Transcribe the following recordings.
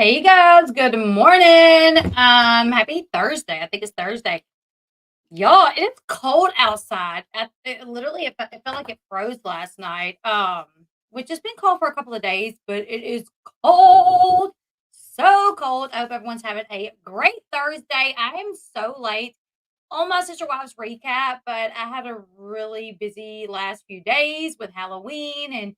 Hey guys, good morning. Happy Thursday. I think it's Thursday. Y'all, it's cold outside. Literally, it felt like it froze last night. Which has been cold for a couple of days, but it is cold. So cold. I hope everyone's having a great Thursday. I am so late on my sister wives recap, but I had a really busy last few days with Halloween and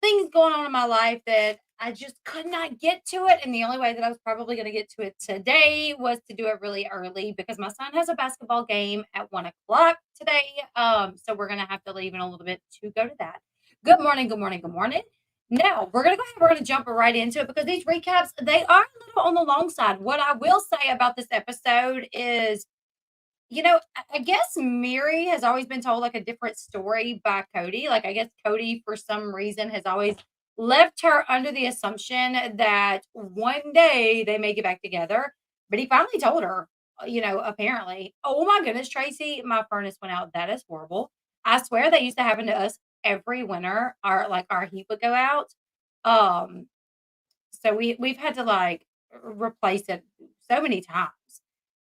things going on in my life that I just could not get to it. And the only way that I was probably going to get to it today was to do it really early because my son has a basketball game at 1 o'clock today. So we're going to have to leave in a little bit to go to that. Good morning, good morning, good morning. Now we're gonna go ahead. We're gonna jump right into it because these recaps they are a little on the long side. What I will say about this episode is I guess Meri has always been told like a different story by Kody. Like, I guess Kody, for some reason, has always left her under the assumption that one day they may get back together. But he finally told her, apparently, oh my goodness, Tracy, my furnace went out. That is horrible. I swear that used to happen to us every winter. Our heat would go out. Um, so we've had to like replace it so many times.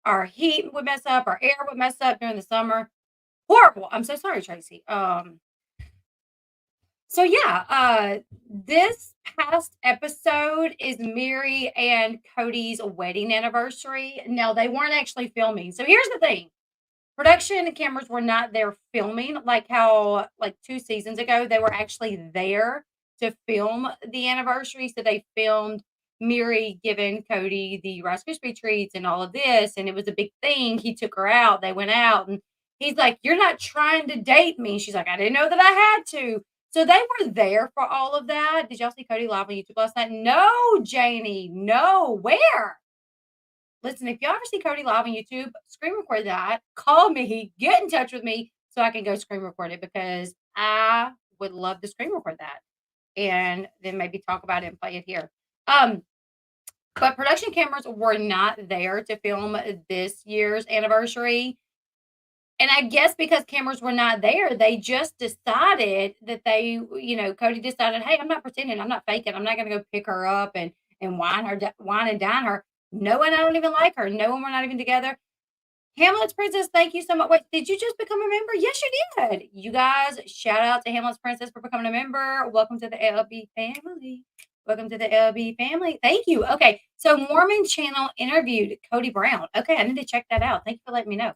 Our heat would mess up, our air would mess up during the summer. Horrible. I'm so sorry, Tracy. So yeah, this past episode is Meri and Kody's wedding anniversary. Now they weren't actually filming. So here's the thing. Production cameras were not there filming like how like 2 seasons ago they were actually there to film the anniversary. So they filmed Meri giving Kody the Rice Krispie treats and all of this, and it was a big thing. He took her out. They went out, and he's like, "You're not trying to date me." She's like, "I didn't know that I had to." So they were there for all of that. Did y'all see Kody live on YouTube last night? No, Janie. No. Where? Listen, if you ever see Kody live on YouTube, screen record that. Call me, get in touch with me so I can go screen record it because I would love to screen record that and then maybe talk about it and play it here. Um, but production cameras were not there to film this year's anniversary. And I guess because cameras were not there, they just decided that Kody decided, hey, I'm not pretending, I'm not faking, I'm not going to go pick her up and wine and dine her. No, and I don't even like her. No, and we're not even together. Hamlet's Princess, thank you so much. Wait, did you just become a member? Yes, you did. You guys, shout out to Hamlet's Princess for becoming a member. Welcome to the LB family. Welcome to the LB family. Thank you. Okay, so Mormon Channel interviewed Kody Brown. Okay, I need to check that out. Thank you for letting me know.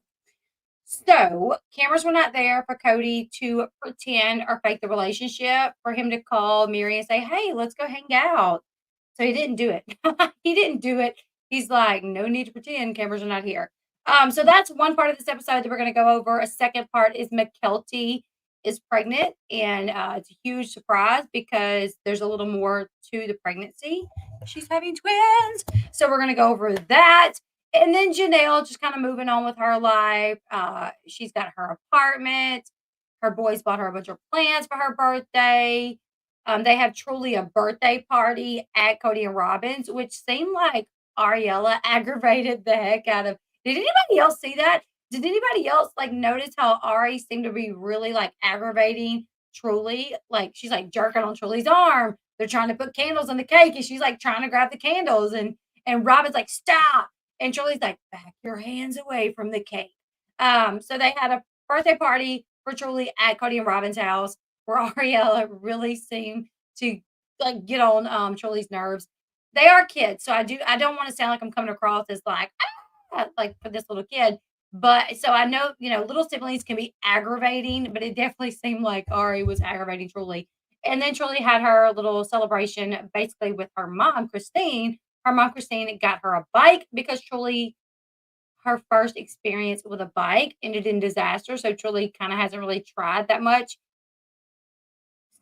So, cameras were not there for Kody to pretend or fake the relationship, for him to call Meri and say, hey, let's go hang out. So he didn't do it. He didn't do it. He's like, no need to pretend, cameras are not here. So that's one part of this episode that we're going to go over. A second part is Mykelti is pregnant, and it's a huge surprise because there's a little more to the pregnancy. She's having twins. So we're going to go over that. And then Janelle just kind of moving on with her life. She's got her apartment. Her boys bought her a bunch of plants for her birthday. They have truly a birthday party at Kody and Robin's, which seemed like Ariella aggravated the heck out of. Did anybody else see that? Did anybody else like notice how Ari seemed to be really like aggravating Truly? Like she's like jerking on Truly's arm. They're trying to put candles on the cake, and she's like trying to grab the candles, and Robin's like, stop. And Truly's like, back your hands away from the cake. So they had a birthday party for Truly at Kody and Robin's house where Ariella really seemed to like get on Truly's nerves. They are kids, so I don't want to sound like I'm coming across as like for this little kid. But so I know, little siblings can be aggravating, but it definitely seemed like Ari was aggravating Truly. And then Truly had her little celebration basically with her mom, Christine. Her mom, Christine, got her a bike because Truly, her first experience with a bike ended in disaster. So Truly kind of hasn't really tried that much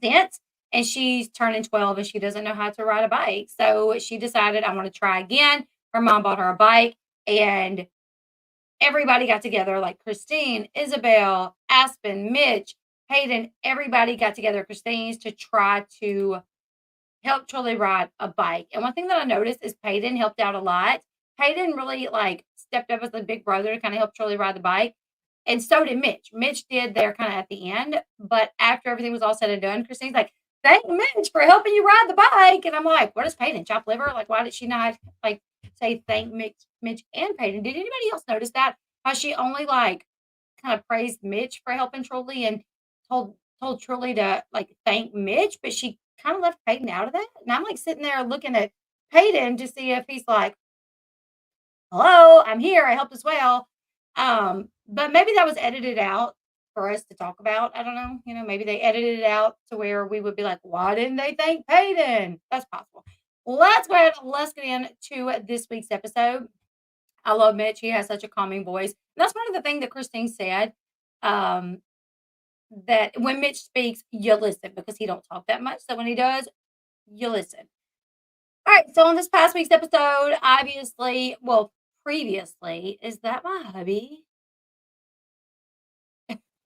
since. And she's turning 12 and she doesn't know how to ride a bike. So she decided, I want to try again. Her mom bought her a bike, and everybody got together, like Christine, Isabel, Aspen, Mitch, Hayden. Everybody got together at Christine's to try to help Truly ride a bike. And one thing that I noticed is Peyton helped out a lot. Peyton really like stepped up as the big brother to kind of help Truly ride the bike. And so did Mitch. Mitch did there kind of at the end. But after everything was all said and done, Christine's like, thank Mitch for helping you ride the bike. And I'm like, what is Peyton? Chopped liver? Like, why did she not like say thank Mitch and Peyton? Did anybody else notice that? How she only like kind of praised Mitch for helping Truly and told Truly to like thank Mitch, but she kind of left Peyton out of that. And I'm like sitting there looking at Peyton to see if he's like, hello, I'm here. I helped as well. But maybe that was edited out for us to talk about. I don't know. Maybe they edited it out to where we would be like, why didn't they thank Peyton? That's possible. Let's go ahead and let's get into this week's episode. I love Mitch. He has such a calming voice. And that's one of the things that Christine said. Um, that when Mitch speaks, you listen because he don't talk that much. So when he does, you listen. All right. So on this past week's episode, obviously, well, previously, is that my hubby?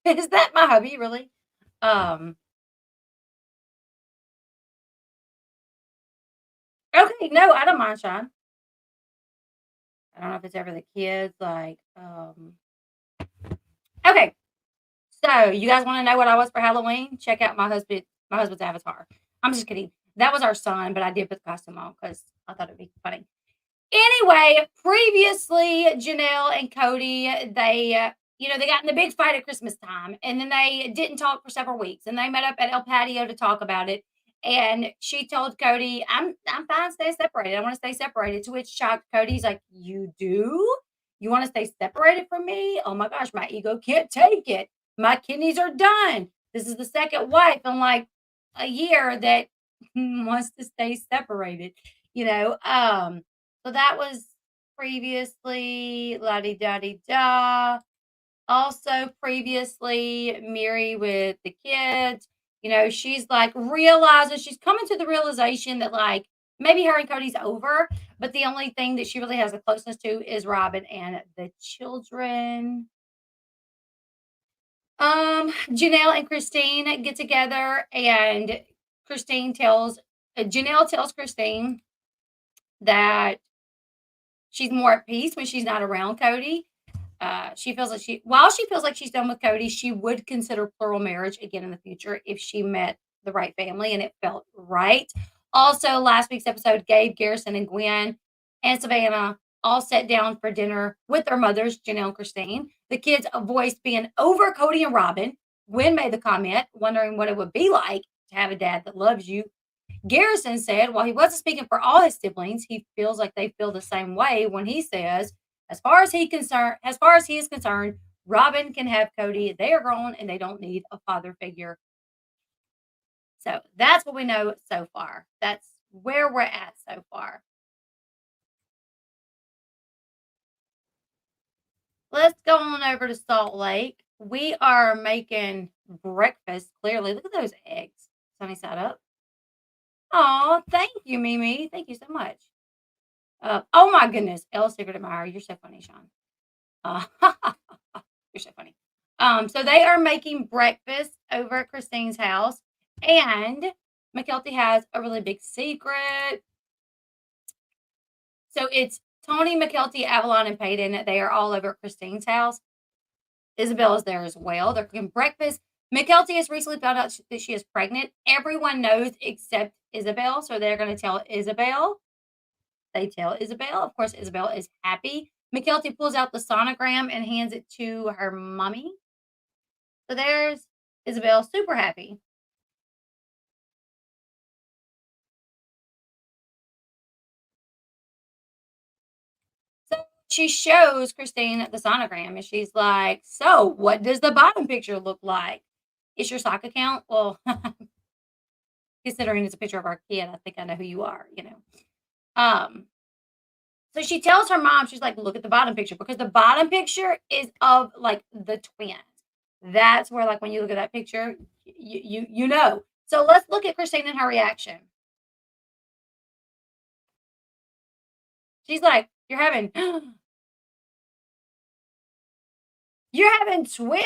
Is that my hubby, really? Um, okay, no, I don't mind Sean. I don't know if it's ever the kids, like, okay. So you guys want to know what I was for Halloween? Check out my husband's avatar. I'm just kidding. That was our son, but I did put the costume on because I thought it'd be funny. Anyway, previously, Janelle and Kody, they got in a big fight at Christmas time, and then they didn't talk for several weeks, and they met up at El Patio to talk about it. And she told Kody, "I'm fine, stay separated. I want to stay separated." To which shocked Cody's like, "You do? You want to stay separated from me? Oh my gosh, my ego can't take it. My kidneys are done. This is the second wife in like a year that wants to stay separated." You know, so that was previously la di da di da. Also previously Meri with the kids. She's like realizing she's coming to the realization that like maybe her and Kody's over, but the only thing that she really has a closeness to is Robin and the children. Janelle and Christine get together and Janelle tells Christine that she's more at peace when she's not around Kody. While she feels like she's done with Kody, she would consider plural marriage again in the future if she met the right family and it felt right. Also, last week's episode, Gabe, Garrison, and Gwen and Savannah all sat down for dinner with their mothers, Janelle and Christine. The kids voiced being over Kody and Robin. Gwen made the comment, wondering what it would be like to have a dad that loves you. Garrison said, while he wasn't speaking for all his siblings, he feels like they feel the same way when he says, as far as he is concerned, Robin can have Kody. They are grown and they don't need a father figure. So that's what we know so far. That's where we're at so far. Let's go on over to Salt Lake. We are making breakfast. Clearly, look at those eggs. Sunny side up. Oh, thank you, Mimi. Thank you so much. Oh my goodness, Elle's Secret Admirer. You're so funny, Sean. Uh, you're so funny. So they are making breakfast over at Christine's house, and Mykelti has a really big secret. So it's Tony, Mykelti, Avalon, and Peyton. They are all over at Christine's house. Isabel is there as well. They're cooking breakfast. Mykelti has recently found out that she is pregnant. Everyone knows except Isabel, so they're going to tell Isabel. They tell Isabel. Of course, Isabel is happy. Mykelti pulls out the sonogram and hands it to her mommy. So there's Isabel, super happy. So she shows Christine the sonogram and she's like, so what does the bottom picture look like? Is your sock account? Well, considering it's a picture of our kid, I think I know who you are, Um, so she tells her mom, she's like, look at the bottom picture because the bottom picture is of like the twins. That's where, like, when you look at that picture, you know. So let's look at Christine and her reaction. She's like, you're having twins?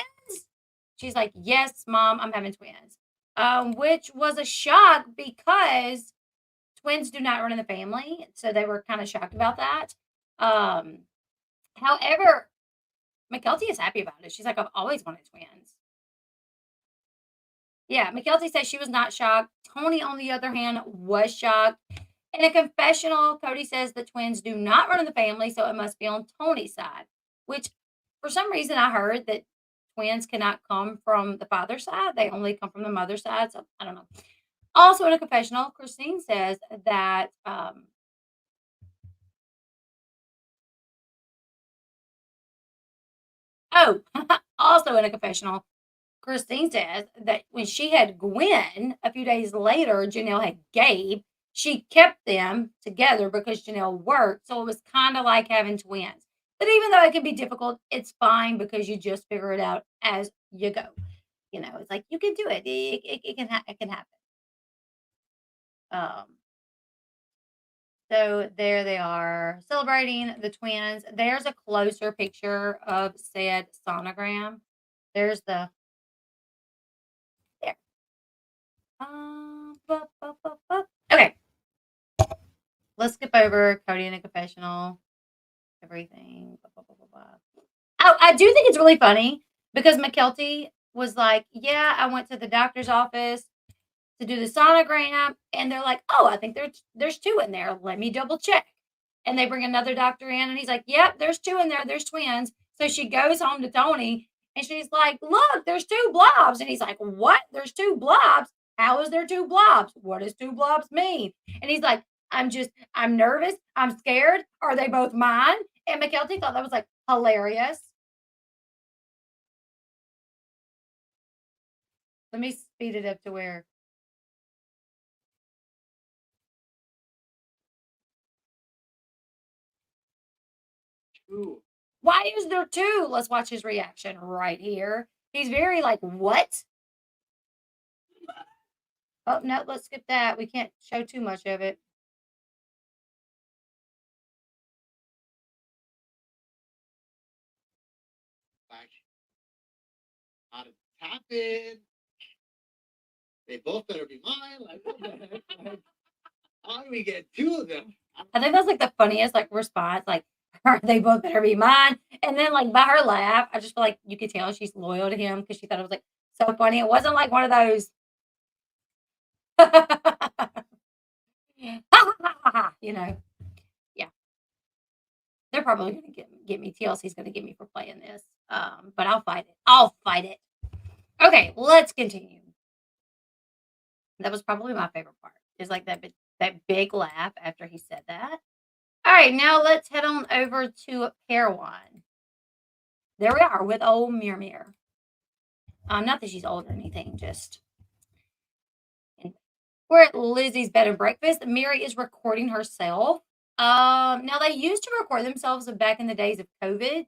She's like, yes, mom, I'm having twins. Which was a shock because twins do not run in the family. So they were kind of shocked about that. However, Mykelti is happy about it. She's like, I've always wanted twins. Yeah, Mykelti said she was not shocked. Tony, on the other hand, was shocked. In a confessional, Kody says the twins do not run in the family, so it must be on Tony's side, which for some reason I heard that twins cannot come from the father's side. They only come from the mother's side. So I don't know. Also, in a confessional, Christine says that, oh, also in a confessional, Christine says that when she had Gwen a few days later, Janelle had Gabe. She kept them together because Janelle worked. So it was kind of like having twins. But even though it can be difficult, it's fine because you just figure it out as you go. It's like you can do it. It can happen. Um, so there they are celebrating the twins. There's a closer picture of said sonogram. There's the there. Okay, let's skip over Kody in a confessional. Everything. Oh, I do think it's really funny because Mykelti was like, "Yeah, I went to the doctor's office to do the sonogram," and they're like, "Oh, I think there's two in there. Let me double check." And they bring another doctor in, and he's like, "Yep, there's two in there. There's twins." So she goes home to Tony, and she's like, "Look, there's two blobs." And he's like, "What? There's two blobs? How is there two blobs? What does two blobs mean?" And he's like, I'm nervous. I'm scared. Are they both mine?" And Mykelti thought that was like hilarious. Let me speed it up to where. Ooh. Why is there two? Let's watch his reaction right here. He's very like, what? Oh, no, let's skip that. We can't show too much of it. How did it happen? They both better be mine. Like, how do we get two of them? I think that's like the funniest like response. Like, they both better be mine. And then like by her laugh, I just feel like you could tell she's loyal to him because she thought it was like so funny. It wasn't like one of those. you know, yeah, they're probably gonna get me. TLC's gonna get me for playing this. But I'll fight it. I'll fight it. Okay, let's continue. That was probably my favorite part. Is like that big laugh after he said that. All right, now let's head on over to pair one. There we are with old Mir. Not that she's old or anything, just we're at Lizzie's bed and breakfast. Meri is recording herself. Now they used to record themselves back in the days of COVID.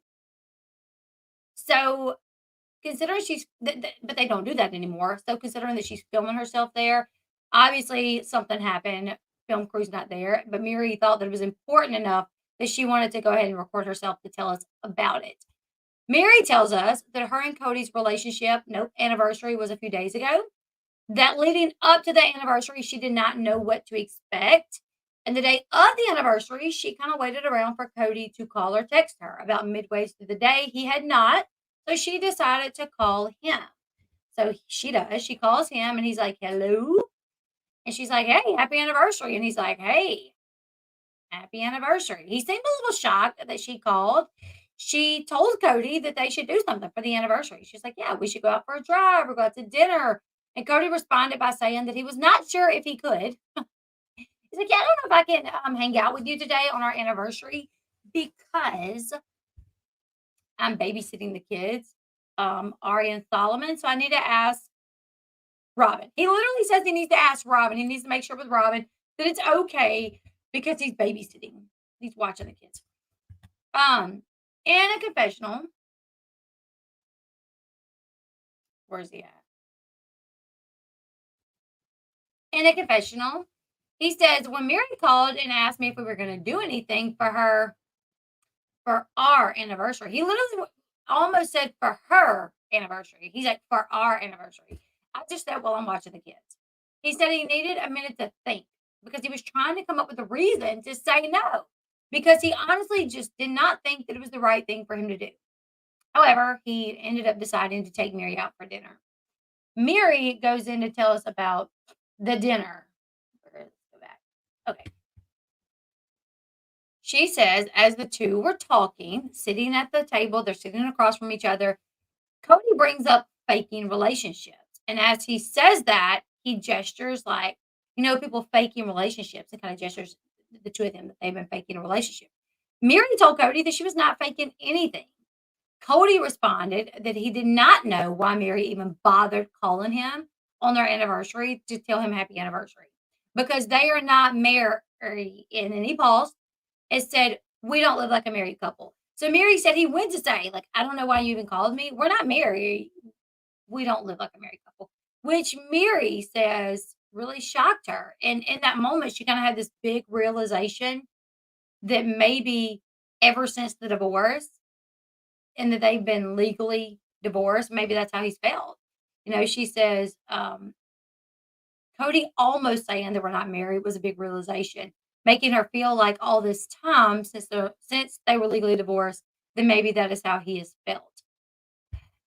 So considering but they don't do that anymore. So considering that she's filming herself there, obviously something happened. Film crew's not there, but Meri thought that it was important enough that she wanted to go ahead and record herself to tell us about it. Meri tells us that her and Kody's relationship, anniversary was a few days ago. That leading up to the anniversary, she did not know what to expect. And the day of the anniversary, she kind of waited around for Kody to call or text her. About midway through the day, he had not. So she decided to call him. So she does. She calls him and he's like, "Hello." And she's like, "Hey, happy anniversary." And he's like, "Hey, happy anniversary." He seemed a little shocked that she called. She told Kody that they should do something for the anniversary. She's like, "Yeah, we should go out for a drive or go out to dinner." And Kody responded by saying that he was not sure if he could. He's like, "Yeah, I don't know if I can hang out with you today on our anniversary because I'm babysitting the kids, Ari and Solomon. So I need to ask Robin." He literally says he needs to ask Robin. He needs to make sure with Robin that it's okay because he's babysitting. He's watching the kids. In a confessional, where's he at? In a confessional, he says, when Meri called and asked me if we were going to do anything for her for our anniversary, he literally almost said for her anniversary. He's like, for our anniversary. I just said, well, I'm watching the kids. He said he needed a minute to think because he was trying to come up with a reason to say no because he honestly just did not think that it was the right thing for him to do. However, he ended up deciding to take Meri out for dinner. Meri goes in to tell us about the dinner. Let's go back. Okay. She says, as the two were talking, sitting at the table, they're sitting across from each other. Kody brings up faking relationships. And as he says that, he gestures like, people faking relationships and kind of gestures the two of them that they've been faking a relationship. Meri told Kody that she was not faking anything. Kody responded that he did not know why Meri even bothered calling him on their anniversary to tell him happy anniversary because they are not married. And then he paused and said, "We don't live like a married couple." So Meri said he went to say, like, "I don't know why you even called me. We're not married. We don't live like a married couple," which Meri says really shocked her. And in that moment, she kind of had this big realization that maybe ever since the divorce and that they've been legally divorced, maybe that's how he's felt. She says, Kody almost saying that we're not married was a big realization, making her feel like all this time since they were legally divorced, then maybe that is how he has felt.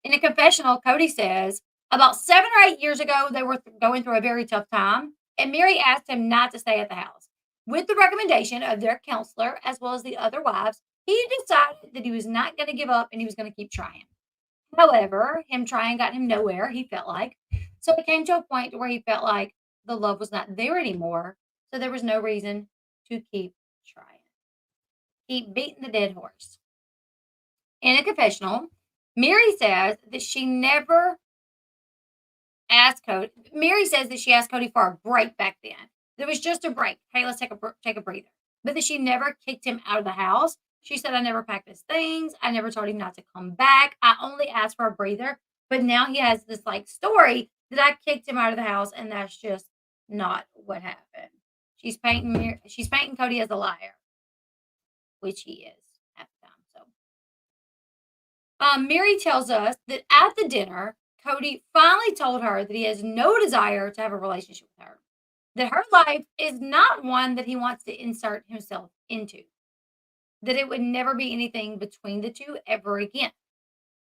In a confessional, Kody says about 7 or 8 years ago, they were going through a very tough time, and Meri asked him not to stay at the house. With the recommendation of their counselor, as well as the other wives, he decided that he was not going to give up and he was going to keep trying. However, him trying got him nowhere, he felt like. So it came to a point where he felt like the love was not there anymore. So there was no reason to keep trying. Keep beating the dead horse. In a confessional, Meri says that she never asked Kody. Meri says that she asked Kody for a break back then. There was just a break. Hey, let's take a breather. But that she never kicked him out of the house. She said, "I never packed his things. I never told him not to come back. I only asked for a breather." But now he has this like story that I kicked him out of the house, and that's just not what happened. She's painting Kody as a liar, which he is at the time. So Meri tells us that at the dinner, Kody finally told her that he has no desire to have a relationship with her, that her life is not one that he wants to insert himself into, that it would never be anything between the two ever again.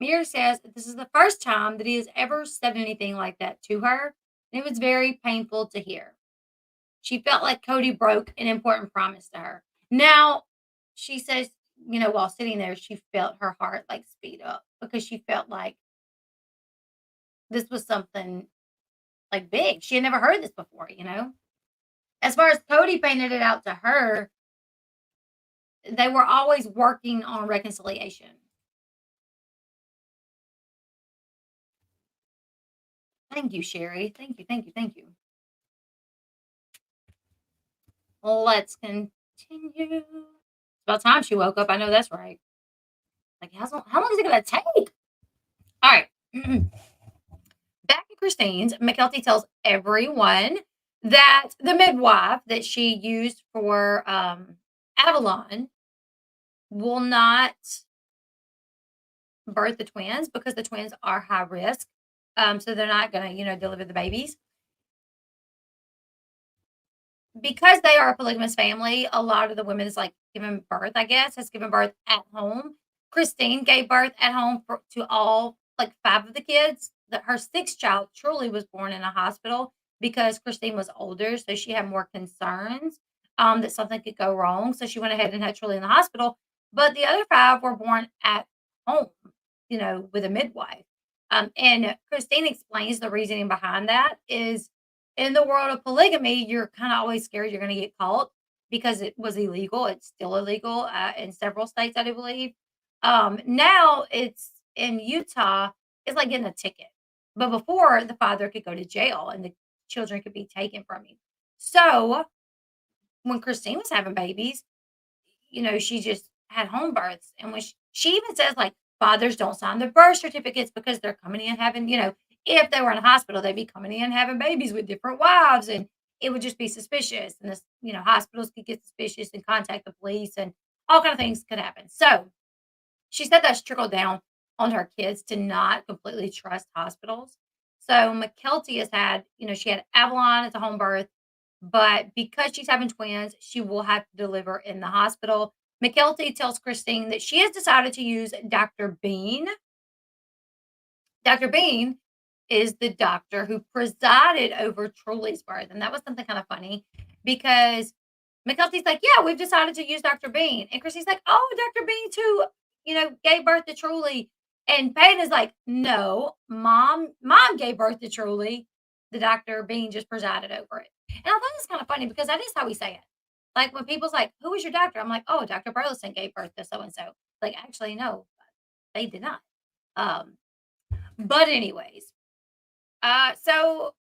Meri says that this is the first time that he has ever said anything like that to her, and it was very painful to hear. She felt like Kody broke an important promise to her. Now, she says, while sitting there, she felt her heart like speed up because she felt like this was something like big. She had. Never heard this before. As far as Kody painted it out to her, they were always working on reconciliation. Thank you, Sherry. Thank you, thank you, thank you. Let's continue. It's about time she woke up. I know that's right. Like, how long is it going to take? All right. Back at Christine's, Mykelti tells everyone that the midwife that she used for Avalon will not birth the twins because the twins are high risk. So they're not going to, deliver the babies. Because they are a polygamous family, a lot of the women is like giving birth, I guess, has given birth at home. Christine gave birth at home to all like 5 of the kids. Her 6th child truly was born in a hospital because Christine was older, so she had more concerns that something could go wrong. So she went ahead and had Truly in the hospital. But the other 5 were born at home, with a midwife. And Christine explains the reasoning behind that is in the world of polygamy, you're kind of always scared you're going to get caught because it was illegal. It's still illegal in several states, I do believe. Now it's in Utah, it's like getting a ticket. But before, the father could go to jail and the children could be taken from him. So when Christine was having babies, she just had home births. And when she even says, like, fathers don't sign their birth certificates because they're coming in having, if they were in a hospital, they'd be coming in having babies with different wives, and it would just be suspicious. And this, hospitals could get suspicious and contact the police, and all kind of things could happen. So she said that's trickled down on her kids to not completely trust hospitals. So Mykelti has had, she had Avalon as a home birth, but because she's having twins, she will have to deliver in the hospital. Mykelti tells Christine that she has decided to use Dr. Bean. Dr. Bean is the doctor who presided over Truly's birth. And that was something kind of funny because Mykelti's like, yeah, we've decided to use Dr. Bean. And Chrissy's like, oh, Dr. Bean too, gave birth to Truly. And Peyton is like, no, mom gave birth to Truly. The Dr. Bean just presided over it. And I thought it's kind of funny because that is how we say it. Like when people's like, who was your doctor? I'm like, oh, Dr. Burleson gave birth to so and so. Like, actually, no, they did not. But anyways, so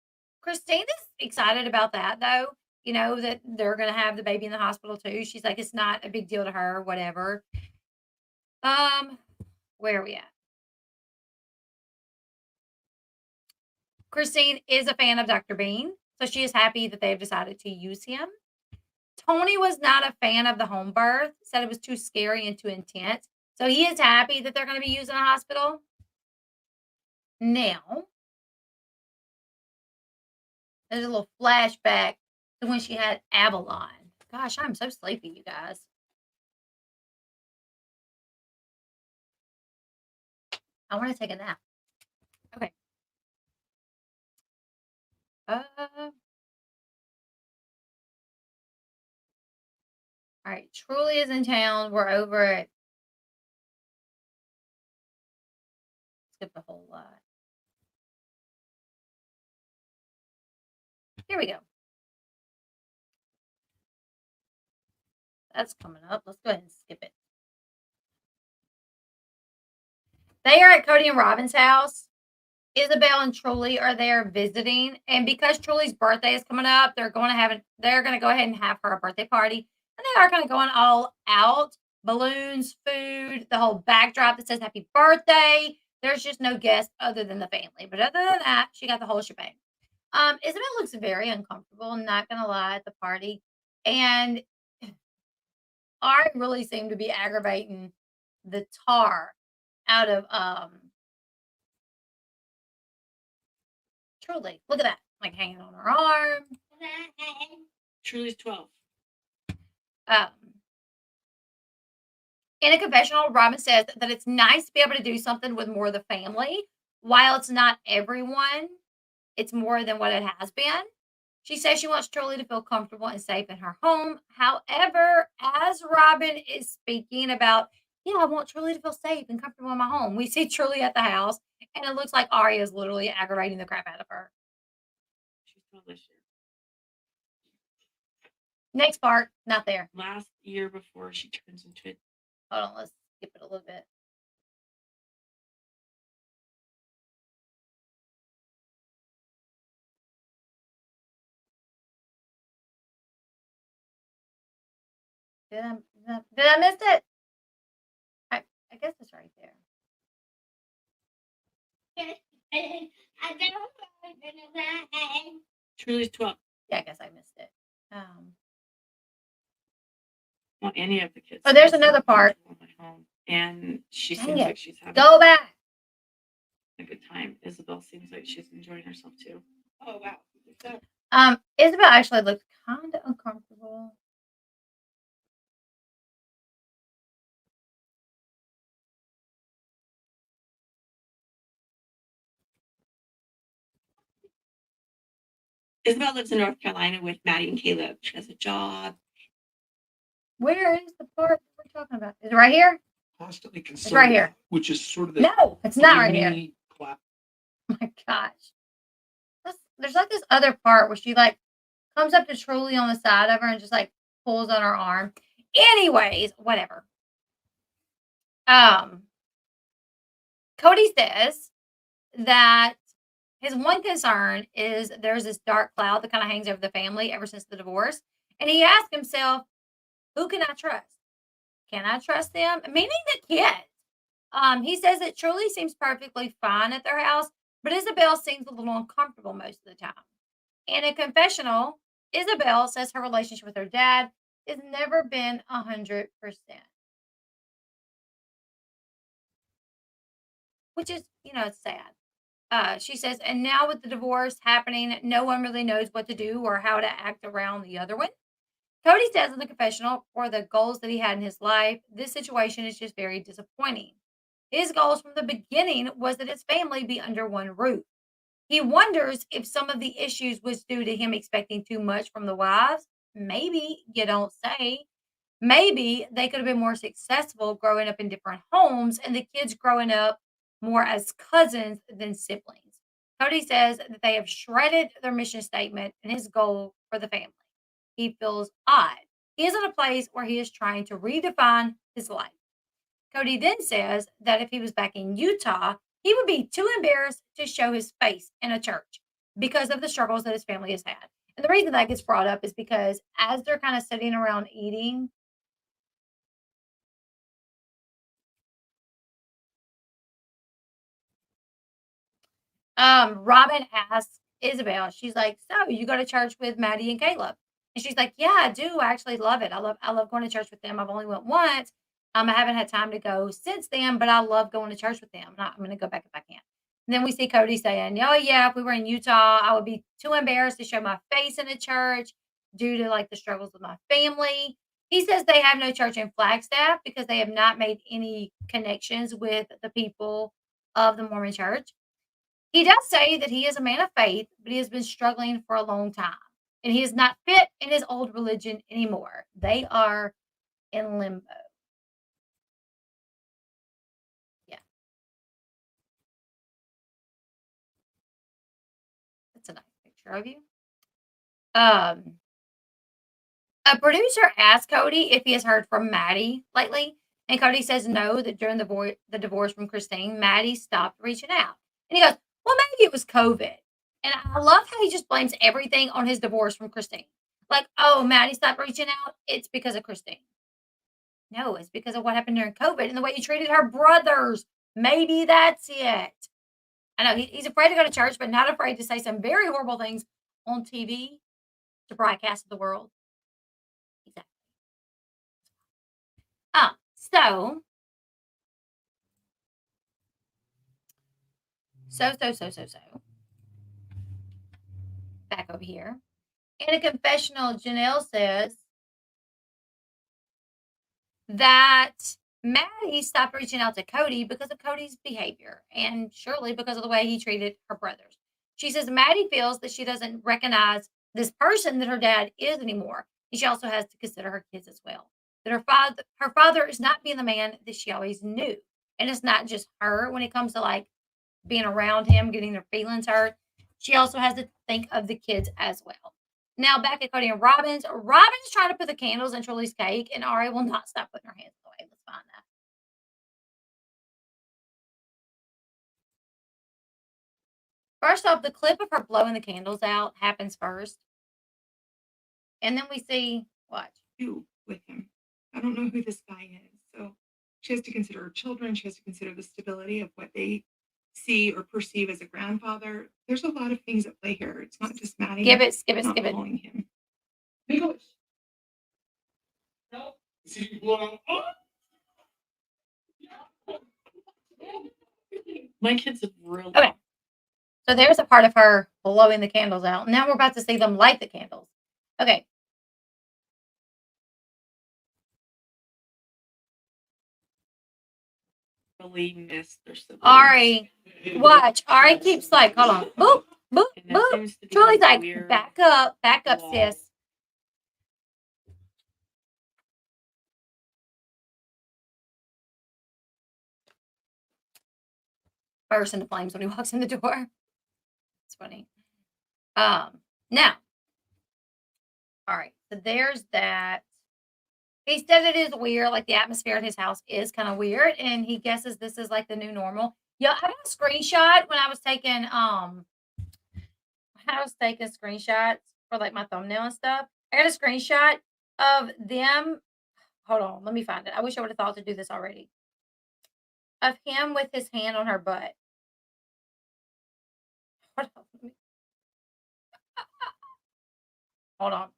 Christine is excited about that though. That they're gonna have the baby in the hospital too. She's like, it's not a big deal to her, whatever. Where are we at? Christine is a fan of Dr. Bean, so she is happy that they've decided to use him. Tony was not a fan of the home birth, said it was too scary and too intense. So he is happy that they're going to be using a hospital. Now, there's a little flashback to when she had Avalon. Gosh, I'm so sleepy, you guys. I want to take a nap. Okay. All right. Truly is in town. We're over at. Skip the whole lot. Here we go. That's coming up. Let's go ahead and skip it. They are at Kody and Robin's house. Isabel and Truly are there visiting, and because Truly's birthday is coming up, they're going to go ahead and have her a birthday party, and they are kind of going all out. Balloons, food, the whole backdrop that says happy birthday. There's just no guest other than the family, but other than that, she got the whole shebang. Isabel looks very uncomfortable, not gonna lie, at the party, and Ari really seemed to be aggravating the tar out of Truly. Look at that. Like hanging on her arm. Truly's 12. In a confessional, Robin says that it's nice to be able to do something with more of the family. While it's not everyone, it's more than what it has been. She says she wants Truly to feel comfortable and safe in her home. However, as Robin is speaking about, I want Truly to feel safe and comfortable in my home, we see Truly at the house, and it looks like Ari is literally aggravating the crap out of her. She's delicious. Next part, not there. Last year before she turns into it. Hold on, let's skip it a little bit. Did I miss it? I guess it's right there. Truly's 12. Yeah, I guess I missed it. Well, any of the kids. Oh, there's another part. And she Dang seems it. like she's having Go back. a good time. Isabel seems like she's enjoying herself too. Oh wow. Isabel actually looked kind of uncomfortable. Isabel lives in North Carolina with Maddie and Caleb. She has a job. Where is the part we're talking about? Is it right here? Constantly concerned. It's right here. Which is sort of the No, it's not right here. Clap. Oh my gosh. There's like this other part where she like comes up to Truly on the side of her and just like pulls on her arm. Anyways, whatever. Kody says that his one concern is there's this dark cloud that kind of hangs over the family ever since the divorce. And he asked himself, who can I trust? Can I trust them? Meaning the kids. He says that Truly seems perfectly fine at their house, but Isabel seems a little uncomfortable most of the time. In a confessional, Isabel says her relationship with her dad has never been 100%. Which is, it's sad. She says, and now with the divorce happening, no one really knows what to do or how to act around the other one. Kody says in the confessional, for the goals that he had in his life, this situation is just very disappointing. His goals from the beginning was that his family be under one roof. He wonders if some of the issues was due to him expecting too much from the wives. Maybe, you don't say. Maybe they could have been more successful growing up in different homes and the kids growing up more as cousins than siblings. Kody says that they have shredded their mission statement and his goal for the family. He feels odd. He is in a place where he is trying to redefine his life. Kody then says that if he was back in Utah, he would be too embarrassed to show his face in a church because of the struggles that his family has had. And the reason that gets brought up is because as they're kind of sitting around eating, Robin asks Isabel, she's like, "So you go to church with Maddie and Caleb?" And she's like, "Yeah, I do. I actually love it. I love going to church with them. I've only went once. I haven't had time to go since then, but I love going to church with them. I'm gonna go back if I can." And then we see Kody saying, "Oh yeah, if we were in Utah, I would be too embarrassed to show my face in a church due to like the struggles with my family." He says they have no church in Flagstaff because they have not made any connections with the people of the Mormon church. He does say that he is a man of faith, but he has been struggling for a long time, and he is not fit in his old religion anymore. They are in limbo. Yeah, that's a nice picture of you. Um, a producer asked Kody if he has heard from Maddie lately, and Kody says no, that during the divorce from Christine, Maddie stopped reaching out. And he goes, "Well, maybe it was COVID." And I love how he just blames everything on his divorce from Christine. Like, oh, Maddie stopped reaching out. It's because of Christine. No, it's because of what happened during COVID and the way he treated her brothers. Maybe that's it. I know he's afraid to go to church, but not afraid to say some very horrible things on TV to broadcast to the world. Exactly. So, so. Back over here. In a confessional, Janelle says that Maddie stopped reaching out to Kody because of Cody's behavior and surely because of the way he treated her brothers. She says Maddie feels that she doesn't recognize this person that her dad is anymore. And she also has to consider her kids as well. That her father is not being the man that she always knew. And it's not just her when it comes to like being around him, getting their feelings hurt. She also has to think of the kids as well. Now back at Kody and Robin's trying to put the candles in Truly's cake, and Ari will not stop putting her hands away. Let's find that. First off, the clip of her blowing the candles out happens first, and then we see watch. Do with him. I don't know who this guy is. So she has to consider her children. She has to consider the stability of what they see or perceive as a grandfather. There's a lot of things at play here. It's not just Maddie Skip it, skip it, not skip it. following him. English. No. See you blow out. My kids have really. Okay. So there's a part of her blowing the candles out. Now we're about to see them light the candles. Okay. Really missed their siblings. Ari, watch. Ari keeps like, hold on. Boop, boop, And that boop. seems to be Truly's like, weird back up, wall. sis. Bursts into flames when he walks in the door. It's funny. Now, all right. So there's that. He said it is weird, like the atmosphere in his house is kind of weird, and he guesses this is like the new normal. Yeah, I got a screenshot when I was taking screenshots for like my thumbnail and stuff. I got a screenshot of them. Hold on, let me find it. I wish I would have thought to do this already. Of him with his hand on her butt. Hold on. Hold on.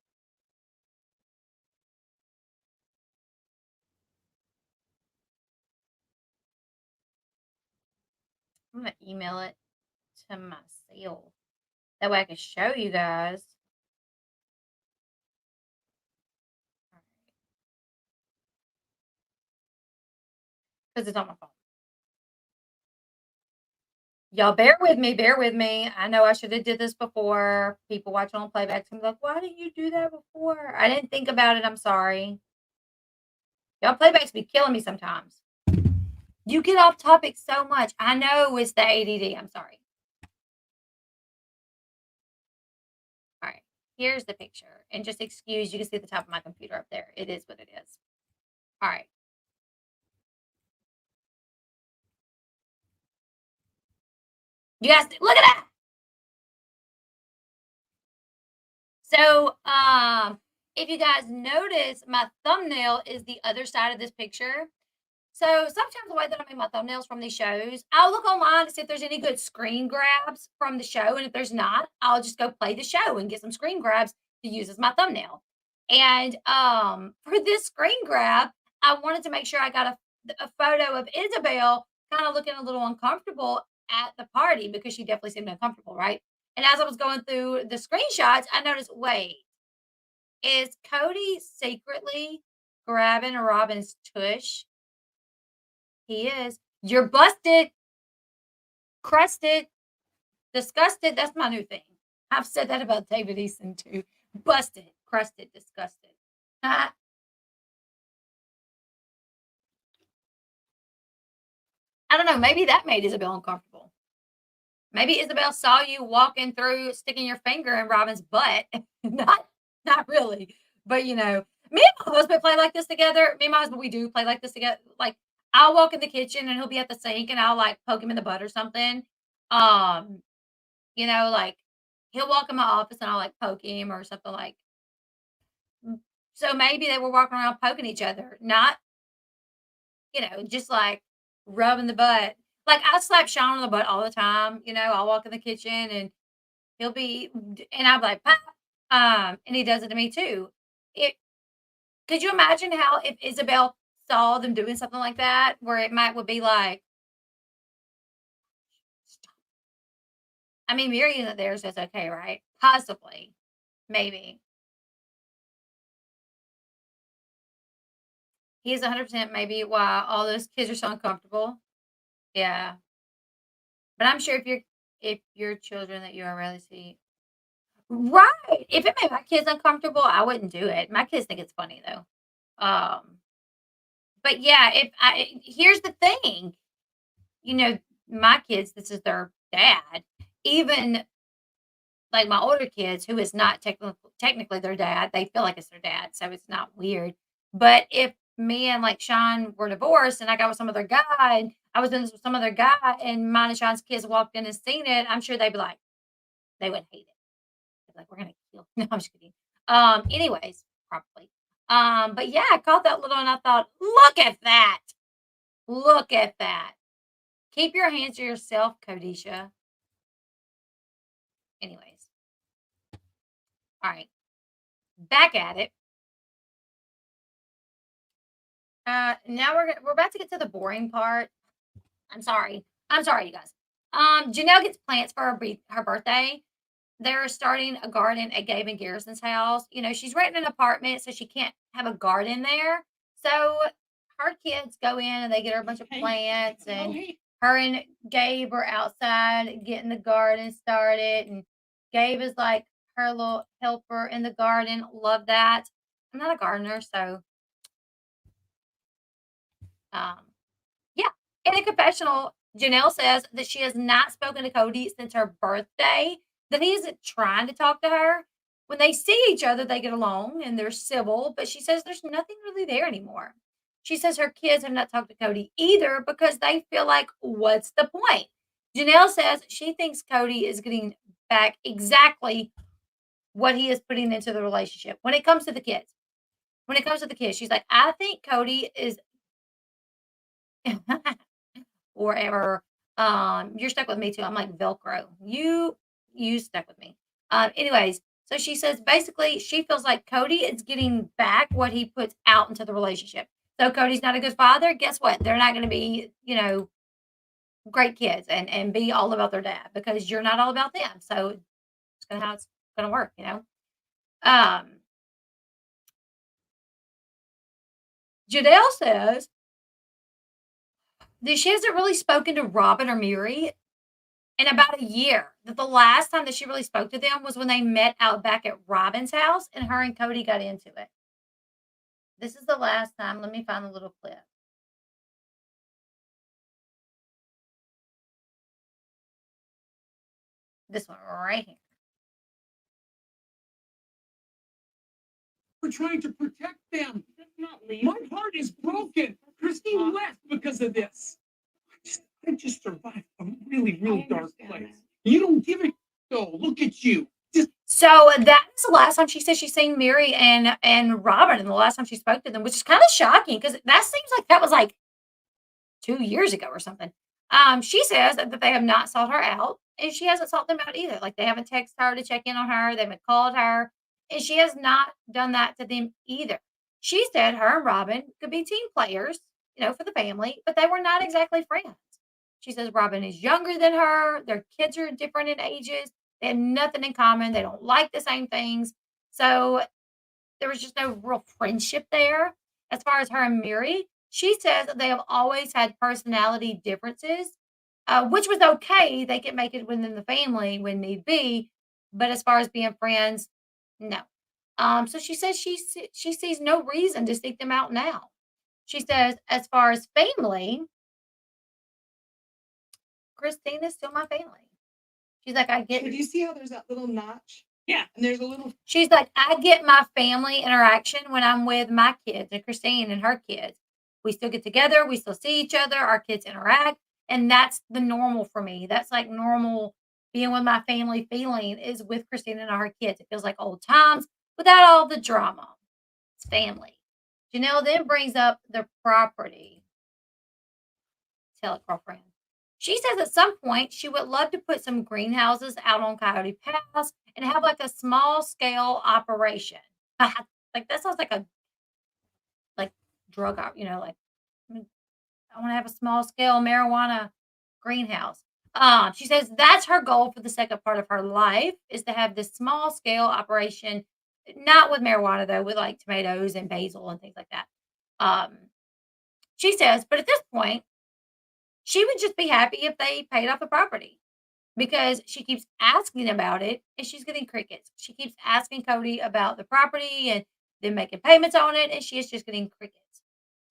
I'm gonna email it to myself. That way I can show you guys. Because it's on my phone. Y'all bear with me, bear with me. I know I should have did this before. People watching on playbacks can be like, why didn't you do that before? I didn't think about it. I'm sorry. Y'all playbacks be killing me sometimes. You get off topic so much. I know it's the ADD. I'm sorry. All right. Here's the picture. And just excuse, you can see the top of my computer up there. It is what it is. All right. You guys, look at that. So, if you guys notice, my thumbnail is the other side of this picture. So sometimes the way that I make my thumbnails from these shows, I'll look online to see if there's any good screen grabs from the show. And if there's not, I'll just go play the show and get some screen grabs to use as my thumbnail. And for this screen grab, I wanted to make sure I got a photo of Isabel kind of looking a little uncomfortable at the party because she definitely seemed uncomfortable, right? And as I was going through the screenshots, I noticed, wait, is Kody secretly grabbing Robin's tush? He is. You're busted, crusted, disgusted. That's my new thing. I've said that about David Easton too. Busted, crusted, disgusted. I don't know. Maybe that made Isabel uncomfortable. Maybe Isabel saw you walking through, sticking your finger in Robin's butt. not really. But me and my husband play like this together. Me and my husband, we do play like this together. Like I'll walk in the kitchen and he'll be at the sink and I'll like poke him in the butt or something. Um, like he'll walk in my office and I'll like poke him or something like. So maybe they were walking around poking each other, not, just like rubbing the butt. Like I slap Sean on the butt all the time. I'll walk in the kitchen and he'll be, and I'm like, pop, and he does it to me too. It Could you imagine how if Isabel saw them doing something like that, where it would be like, stop. I mean, Meri isn't there, so it's okay, right? Possibly, maybe. He's 100% maybe why all those kids are so uncomfortable. Yeah, but I'm sure if your children that you are rarely see, right? If it made my kids uncomfortable, I wouldn't do it. My kids think it's funny though. Um, but yeah, if I here's the thing, you know, my kids, this is their dad. Even like my older kids, who is not technically their dad, they feel like it's their dad, so it's not weird. But if me and like Sean were divorced and I got with some other guy and I was doing this with some other guy and mine and Sean's kids walked in and seen it, I'm sure they'd be like, they would hate it. They'd be like, we're gonna kill. No, I'm just kidding. Anyways, probably. But yeah, I caught that little and I thought, look at that. Look at that. Keep your hands to yourself, Kodisha. Anyways. All right. Back at it. Now we're about to get to the boring part. I'm sorry, you guys. Janelle gets plants for her birthday. They're starting a garden at Gabe and Garrison's house. She's renting an apartment, so she can't have a garden there. So her kids go in and they get her a bunch of plants, and her and Gabe are outside getting the garden started. And Gabe is like her little helper in the garden. Love that. I'm not a gardener, so um, yeah. In a confessional, Janelle says that she has not spoken to Kody since her birthday, that he isn't trying to talk to her. When they see each other, they get along and they're civil, but she says there's nothing really there anymore. She says her kids have not talked to Kody either because they feel like, what's the point? Janelle says she thinks Kody is getting back exactly what he is putting into the relationship when it comes to the kids. When it comes to the kids, she's like, I think Kody is forever. You're stuck with me too. I'm like Velcro. You stuck with me. Anyways, so she says basically she feels like Kody is getting back what he puts out into the relationship. So Cody's not a good father. Guess what? They're not going to be, great kids and be all about their dad because you're not all about them. So it's gonna how it's gonna work. Um, Jadelle says that she hasn't really spoken to Robin or Meri in about a year. That the last time that she really spoke to them was when they met out back at Robin's house and her and Kody got into it. This is the last time. Let me find the little clip. This one right here. We're trying to protect them. That's not leave. My heart is broken. Christine left because of this. I just survived a really, really dark place. You don't give it. Oh, look at you. So that's the last time she said she's seen Meri and Robin, and the last time she spoke to them, which is kind of shocking because that seems like that was like 2 years ago or something. She says that they have not sought her out, and she hasn't sought them out either. Like they haven't texted her to check in on her, they haven't called her, and she has not done that to them either. She said her and Robin could be team players, for the family, but they were not exactly friends. She says Robin is younger than her, their kids are different in ages, they have nothing in common, they don't like the same things. So there was just no real friendship there. As far as her and Meri, she says that they have always had personality differences, which was okay. They can make it within the family when need be. But as far as being friends, no. So she says she sees no reason to seek them out now. She says, as far as family, Christine is still my family. She's like, I get. So do you see how there's that little notch? Yeah. And there's a little. She's like, I get my family interaction when I'm with my kids and Christine and her kids. We still get together. We still see each other. Our kids interact. And that's the normal for me. That's like normal being with my family feeling is with Christine and her kids. It feels like old times without all the drama. It's family. Janelle then brings up the property. Tell it, girlfriend. She says at some point she would love to put some greenhouses out on Coyote Pass and have like a small scale operation. Like that sounds like a drug, like I want to have a small scale marijuana greenhouse. She says that's her goal for the second part of her life is to have this small scale operation, not with marijuana though, with like tomatoes and basil and things like that. She says, but at this point, she would just be happy if they paid off the property because she keeps asking about it and she's getting crickets. She keeps asking Kody about the property and then making payments on it, and she is just getting crickets.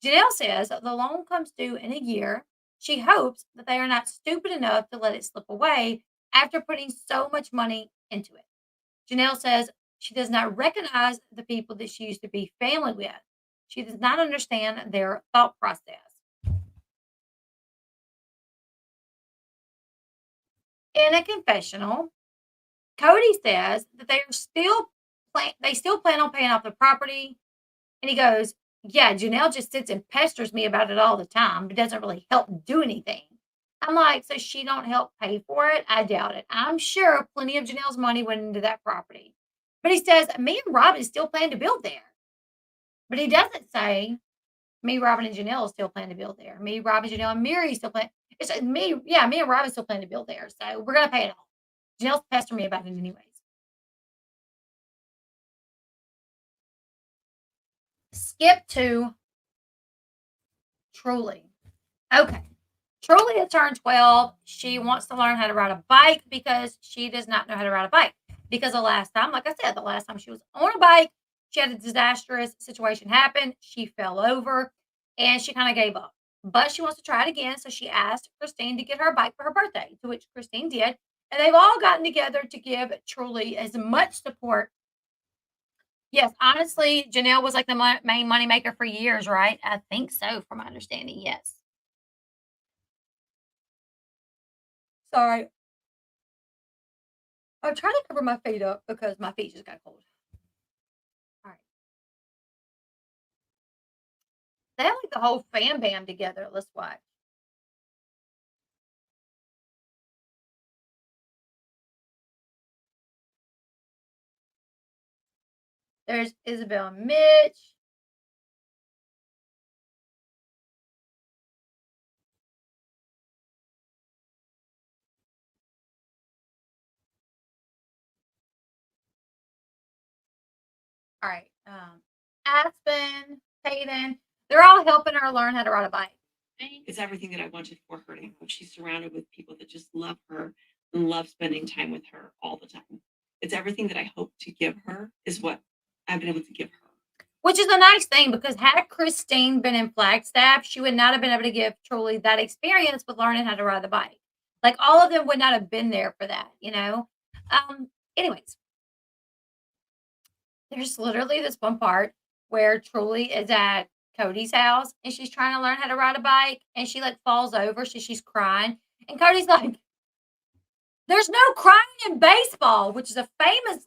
Janelle says the loan comes due in a year. She hopes that they are not stupid enough to let it slip away after putting so much money into it. Janelle says she does not recognize the people that she used to be family with. She does not understand their thought process. In a confessional, Kody says that they still plan on paying off the property. And he goes, yeah, Janelle just sits and pesters me about it all the time, but doesn't really help do anything. I'm like, so she don't help pay for it? I doubt it. I'm sure plenty of Janelle's money went into that property. But he says, me and Robin still plan to build there. But he doesn't say, me, Robin, and Janelle still plan to build there. Me, Robin, Janelle, and Meri still plan. It's me and Robin still plan to build there. So we're going to pay it off. Janelle's pestering me about it anyways. Skip to Truly. Okay. Truly has turned 12. She wants to learn how to ride a bike because she does not know how to ride a bike. Because the last time, like I said, the last time she was on a bike, she had a disastrous situation happen. She fell over and she kind of gave up. But she wants to try it again. So she asked Christine to get her a bike for her birthday, to which Christine did. And they've all gotten together to give Truly as much support. Yes, honestly, Janelle was like the main moneymaker for years, right? I think so, from my understanding, yes. Sorry. I'm trying to cover my feet up because my feet just got cold. All right. They have like the whole fam bam together. Let's watch. There's Isabel and Mitch. All right. Aspen, Hayden, they're all helping her learn how to ride a bike. It's everything that I wanted for her to have. She's surrounded with people that just love her, and love spending time with her all the time. It's everything that I hope to give her is what I've been able to give her. Which is a nice thing because had Christine been in Flagstaff, she would not have been able to give Truly that experience with learning how to ride the bike. Like all of them would not have been there for that, you know? Anyways, there's literally this one part where Truly is at Kody's house and she's trying to learn how to ride a bike and she like falls over, so she's crying. And Kody's like, there's no crying in baseball, which is a famous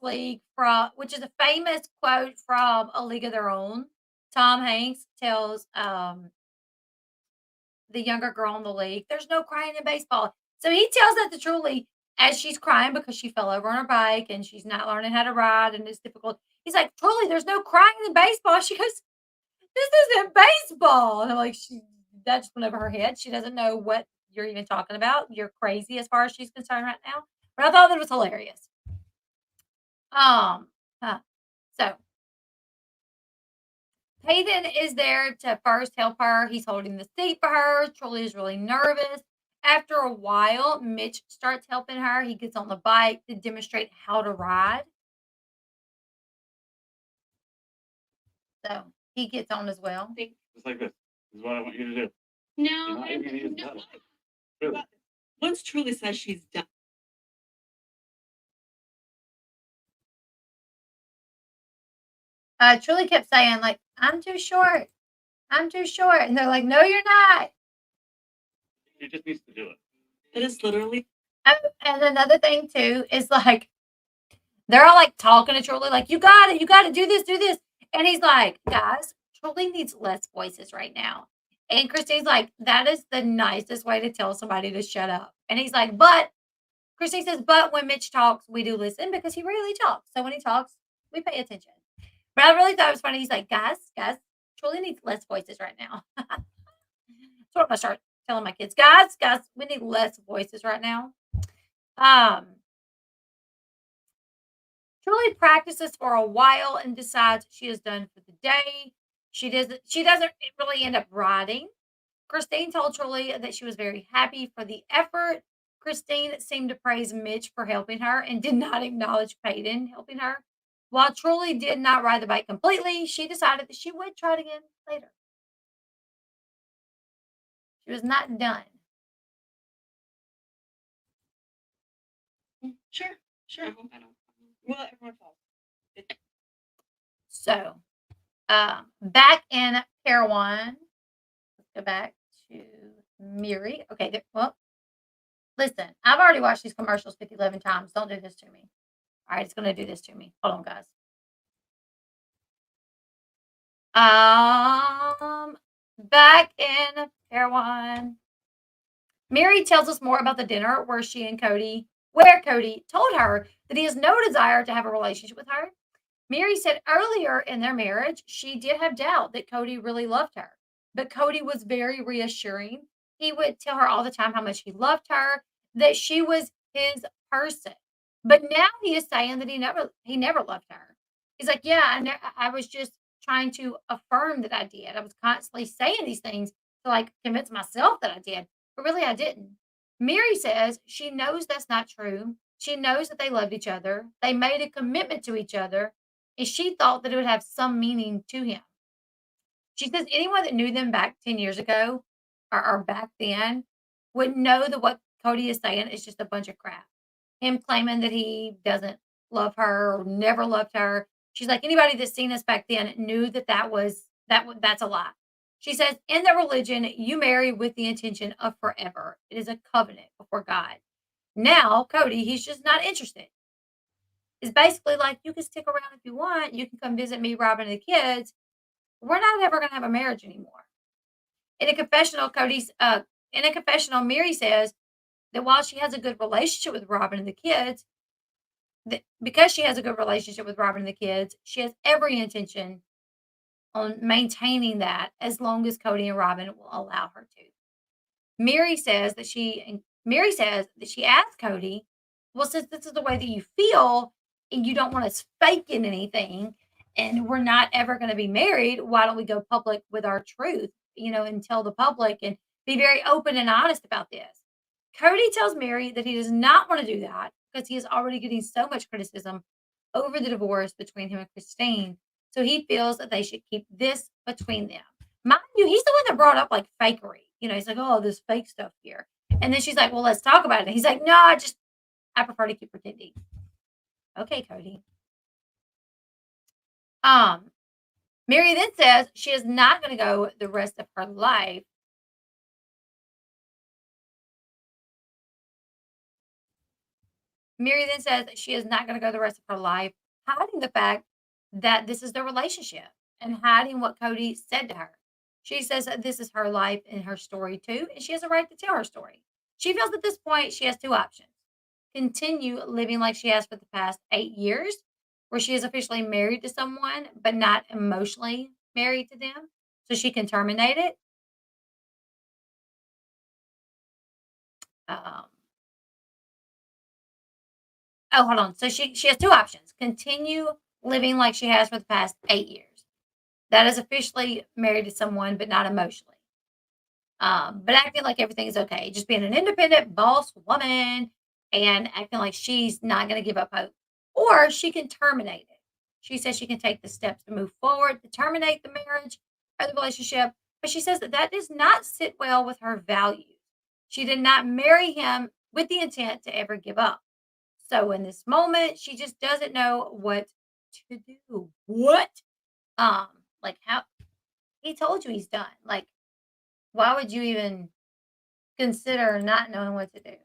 quote from A League of Their Own. Tom Hanks tells the younger girl in the league, there's no crying in baseball. So he tells that to Truly as she's crying because she fell over on her bike and she's not learning how to ride and it's difficult. He's like, Truly, there's no crying in baseball. She goes, this isn't baseball. And I'm like, that just went over her head. She doesn't know what you're even talking about. You're crazy as far as she's concerned right now. But I thought that was hilarious. So Peyton is there to first help her. He's holding the seat for her. Truly is really nervous. After a while, Mitch starts helping her. He gets on the bike to demonstrate how to ride. So he gets on as well. Just like this. This is what I want you to do. No, You're not even gonna use the pedal. Really. Once Truly says she's done. Truly kept saying, like, I'm too short. I'm too short. And they're like, no, you're not. She just needs to do it. It is literally. And another thing, too, is like, they're all like talking to Truly, like, you got it. You got to do this, do this. And he's like, guys, Truly needs less voices right now. And Christine's like, that is the nicest way to tell somebody to shut up. And he's like, but Christine says, but when Mitch talks, we do listen because he really talks. So when he talks, we pay attention. But I really thought it was funny. He's like, guys, Truly needs less voices right now. So I'm gonna start telling my kids, guys, we need less voices right now. Truly practices for a while and decides she is done for the day. She doesn't really end up riding. Christine told Truly that she was very happy for the effort. Christine seemed to praise Mitch for helping her and did not acknowledge Peyton helping her. While Truly did not ride the bike completely, she decided that she would try it again later. She was not done. Sure. I hope I don't. Well, everyone falls. So, back in Parowan, let's go back to Meri. Okay, well, listen, I've already watched these commercials 11 times. Don't do this to me. All right, it's going to do this to me. Hold on, guys. Back in Parowan, Meri tells us more about the dinner where Kody told her that he has no desire to have a relationship with her. Meri said earlier in their marriage, she did have doubt that Kody really loved her, but Kody was very reassuring. He would tell her all the time how much he loved her, that she was his person. But now he is saying that he never loved her. He's like, yeah, I was just trying to affirm that I did. I was constantly saying these things to like convince myself that I did, but really I didn't. Meri says she knows that's not true. She knows that they loved each other. They made a commitment to each other, and she thought that it would have some meaning to him. She says anyone that knew them back 10 years ago or back then would know that what Kody is saying is just a bunch of crap. Him claiming that he doesn't love her or never loved her. She's like, anybody that's seen us back then knew that's a lie. She says, in their religion, you marry with the intention of forever. It is a covenant before God. Now, Kody, he's just not interested. It's basically like, you can stick around if you want. You can come visit me, Robin, and the kids. We're not ever going to have a marriage anymore. In a confessional, Meri says that while she has a good relationship with Robin and the kids, because she has a good relationship with Robin and the kids, she has every intention on maintaining that as long as Kody and Robin will allow her to. Meri says that she asked Kody, well, since this is the way that you feel and you don't want us faking anything and we're not ever going to be married, why don't we go public with our truth, and tell the public and be very open and honest about this. Kody tells Meri that he does not want to do that because he is already getting so much criticism over the divorce between him and Christine. So he feels that they should keep this between them. Mind you, he's the one that brought up like fakery. He's like, oh, this fake stuff here. And then she's like, well, let's talk about it. And he's like, no, I prefer to keep pretending. Okay, Kody. Meri then says she is not going to go the rest of her life. Meri then says that she is not going to go the rest of her life hiding the fact that this is their relationship and hiding what Kody said to her. She says that this is her life and her story too, and she has a right to tell her story. She feels at this point she has two options: continue living like she has for the past 8 years, where she is officially married to someone but not emotionally married to them, so she can terminate it. Um, oh, hold on. So she has two options: continue living like she has for the past 8 years. That is officially married to someone but not emotionally. But acting like everything is okay, just being an independent boss woman and acting like she's not going to give up hope. Or she can terminate it. She says she can take the steps to move forward, to terminate the marriage or the relationship. But she says that does not sit well with her values. She did not marry him with the intent to ever give up. So in this moment, she just doesn't know what to do. What? Like how he told you he's done. Like, why would you even consider not knowing what to do?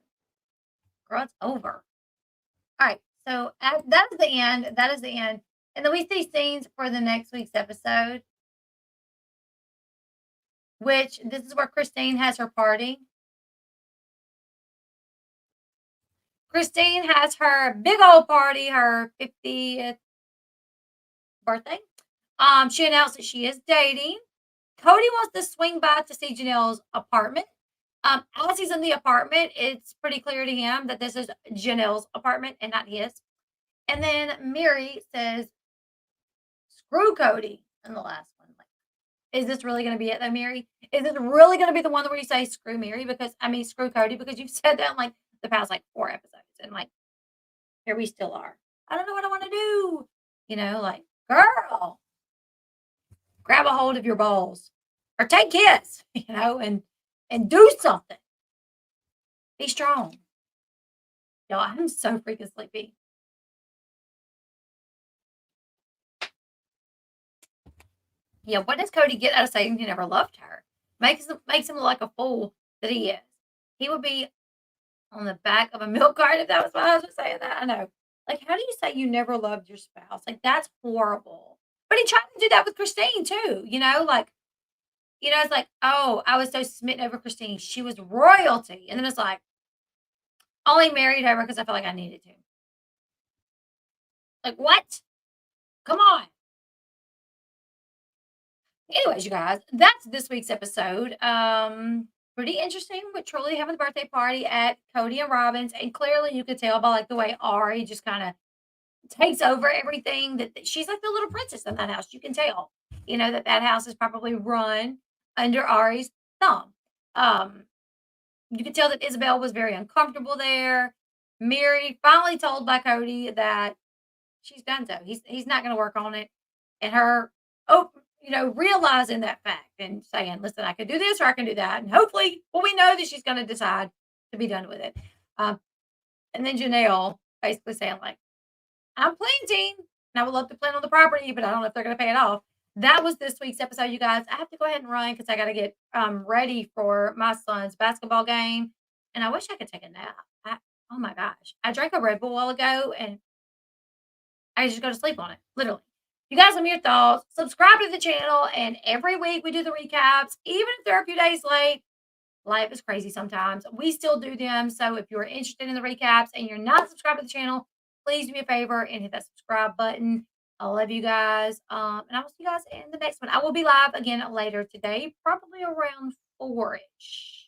Girl, it's over. All right. So that is the end. That is the end. And then we see scenes for the next week's episode, which this is where Christine has her party. Christine has her big old party, her 50th birthday. She announced that she is dating. Kody wants to swing by to see Janelle's apartment. As he's in the apartment, it's pretty clear to him that this is Janelle's apartment and not his. And then Meri says, screw Kody in the last one. Like, is this really going to be it though, Meri? Is this really going to be the one where you say screw Meri? Screw Kody, because you've said that in like the past like 4 episodes. And like, here we still are. I don't know what I want to do. Like, girl, grab a hold of your balls or take his, and do something. Be strong. Y'all, I'm so freaking sleepy. Yeah, what does Kody get out of saying he never loved her? Makes him look like a fool that he is. He would be on the back of a milk carton if that was my husband saying that. I know. Like, how do you say you never loved your spouse? Like, that's horrible. But he tried to do that with Christine too. It's like, oh, I was so smitten over Christine. She was royalty. And then it's like, only married her because I felt like I needed to. Like, what? Come on. Anyways, you guys, that's this week's episode. Pretty interesting with Truly having the birthday party at Kody and Robin's. And clearly you could tell by like the way Ari just kind of takes over everything that she's like the little princess in that house. You can tell, that house is probably run under Ari's thumb. You could tell that Isabel was very uncomfortable there. Meri finally told by Kody that she's done so. He's not going to work on it. And her, realizing that fact and saying, listen, I can do this or I can do that. And hopefully, we know that she's going to decide to be done with it. And then Janelle basically saying like, I'm planting and I would love to plant on the property, but I don't know if they're going to pay it off. That was this week's episode, you guys. I have to go ahead and run because I got to get ready for my son's basketball game. And I wish I could take a nap. Oh my gosh. I drank a Red Bull a while ago and I just go to sleep on it, literally. You guys, let me your thoughts. Subscribe to the channel, and every week we do the recaps, even if they're a few days late. Life is crazy sometimes. We still do them. So if you're interested in the recaps and you're not subscribed to the channel, please do me a favor and hit that subscribe button. I love you guys. And I will see you guys in the next one. I will be live again later today, probably around 4-ish.